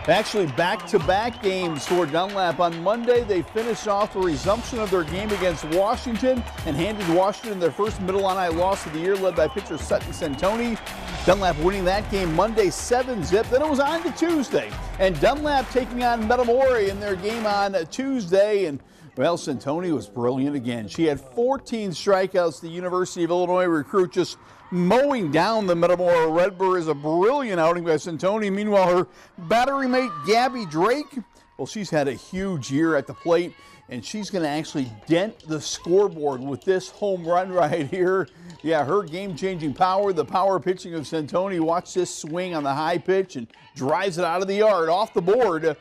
Actually, back-to-back games for Dunlap. On Monday, they finished off the resumption of their game against Washington and handed Washington their first Middle Illini loss of the year, led by pitcher Sutton Santoni. Dunlap winning that game Monday 7-zip. Then it was on to Tuesday, and Dunlap taking on Metamora in their game on Tuesday. And well, Santoni was brilliant again. She had 14 strikeouts. The University of Illinois recruit just mowing down the Metamora Redbirds. A brilliant outing by Santoni. Meanwhile, her battery mate Gabby Drake, well, she's had a huge year at the plate, and she's going to actually dent the scoreboard with this home run right here. Yeah, her game-changing power, the power pitching of Santoni. Watch this swing on the high pitch and drives it out of the yard, off the board.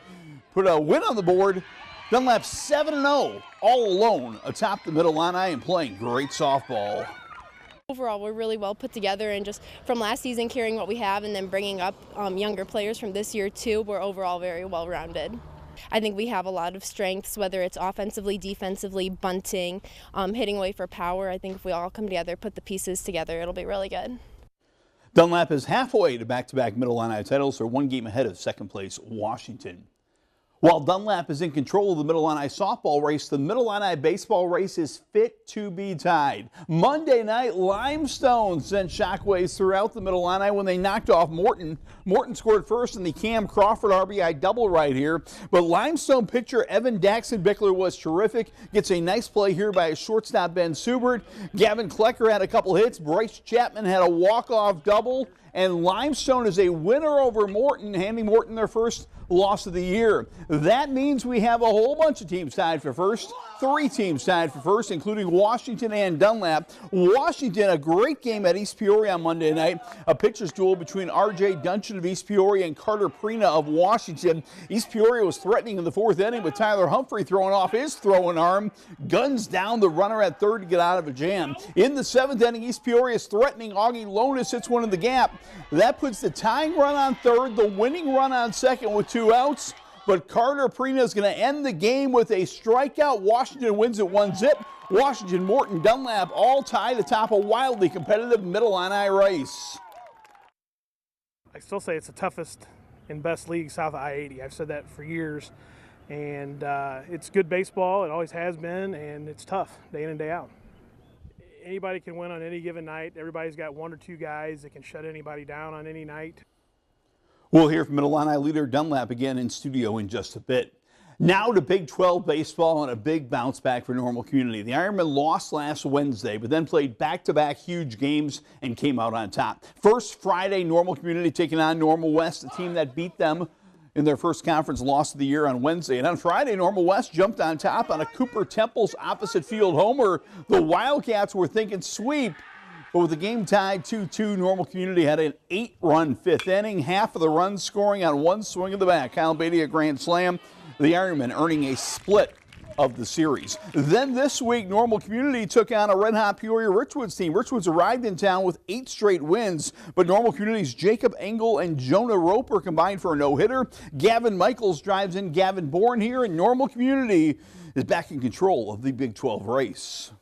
Put a win on the board. Dunlap 7-0, all alone atop the Middle Illini and playing great softball. Overall, we're really well put together, and just from last season carrying what we have and then bringing up younger players from this year too, we're overall very well rounded. I think we have a lot of strengths, whether it's offensively, defensively, bunting, hitting away for power. I think if we all come together, put the pieces together, it'll be really good. Dunlap is halfway to back-to-back Middle Illini titles. They're one game ahead of second place Washington. While Dunlap is in control of the Middle Illini softball race, the Middle Illini baseball race is fit to be tied. Monday night, Limestone sent shockwaves throughout the Middle Illini when they knocked off Morton. Morton scored first in the Cam Crawford RBI double right here. But Limestone pitcher Evan Daxon-Bickler was terrific. Gets a nice play here by shortstop Ben Subert. Gavin Klecker had a couple hits. Bryce Chapman had a walk-off double. And Limestone is a winner over Morton, handing Morton their first loss of the year. That means we have a whole bunch of teams tied for first. 3 teams tied for first, including Washington and Dunlap. Washington, a great game at East Peoria on Monday night. A pitcher's duel between R.J. Dungeon of East Peoria and Carter Prina of Washington. East Peoria was threatening in the 4th inning with Tyler Humphrey throwing off his throwing arm. Guns down the runner at third to get out of a jam. In the 7th inning, East Peoria is threatening. Augie Lonis hits one in the gap. That puts the tying run on third, the winning run on second with 2 outs. But Carter Prina is going to end the game with a strikeout. Washington wins it 1-zip. Washington, Morton, Dunlap all tied atop a wildly competitive Middle Illini race. I still say it's the toughest and best league south of I-80. I've said that for years. And it's good baseball. It always has been, and it's tough day in and day out. Anybody can win on any given night. Everybody's got 1 or 2 guys that can shut anybody down on any night. We'll hear from Middle Illini leader Dunlap again in studio in just a bit. Now to Big 12 baseball and a big bounce back for Normal Community. The Ironmen lost last Wednesday, but then played back-to-back huge games and came out on top. First Friday, Normal Community taking on Normal West, the team that beat them in their first conference loss of the year on Wednesday. And on Friday, Normal West jumped on top on a Cooper Temple's opposite field homer. The Wildcats were thinking sweep. But with the game tied 2-2, Normal Community had an 8-run 5th inning, half of the runs scoring on 1 swing of the bat. Kyle Beatty a grand slam. The Ironmen earning a split of the series. Then this week, Normal Community took on a red-hot Peoria Richwoods team. Richwoods arrived in town with 8 straight wins, but Normal Community's Jacob Engel and Jonah Roper combined for a no-hitter. Gavin Michaels drives in Gavin Bourne here, and Normal Community is back in control of the Big 12 race.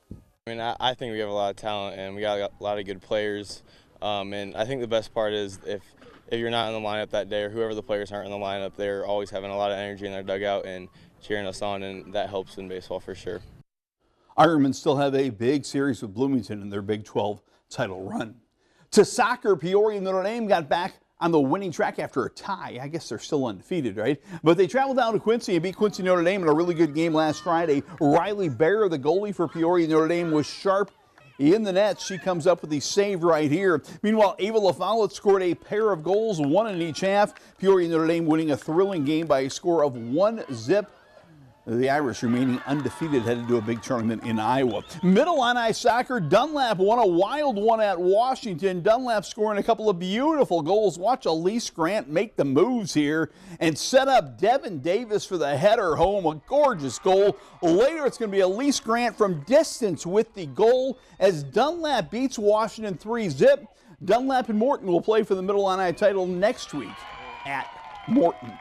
I mean, I think we have a lot of talent and we got a lot of good players. And I think the best part is if you're not in the lineup that day or whoever the players aren't in the lineup, they're always having a lot of energy in their dugout and cheering us on, and that helps in baseball for sure. Ironmen still have a big series with Bloomington in their Big 12 title run. To soccer, Peoria and Notre Dame got back on the winning track after a tie. I guess they're still undefeated, right? But they traveled down to Quincy and beat Quincy Notre Dame in a really good game last Friday. Riley Bear, the goalie for Peoria Notre Dame, was sharp in the net. She comes up with the save right here. Meanwhile, Ava LaFollette scored a pair of goals, 1 in each half. Peoria Notre Dame winning a thrilling game by a score of 1-zip. The Irish remaining undefeated, headed to a big tournament in Iowa. Middle Illini soccer, Dunlap won a wild one at Washington. Dunlap scoring a couple of beautiful goals. Watch Elise Grant make the moves here and set up Devin Davis for the header home. A gorgeous goal. Later it's going to be Elise Grant from distance with the goal as Dunlap beats Washington 3-zip. Dunlap and Morton will play for the Middle Illini title next week at Morton.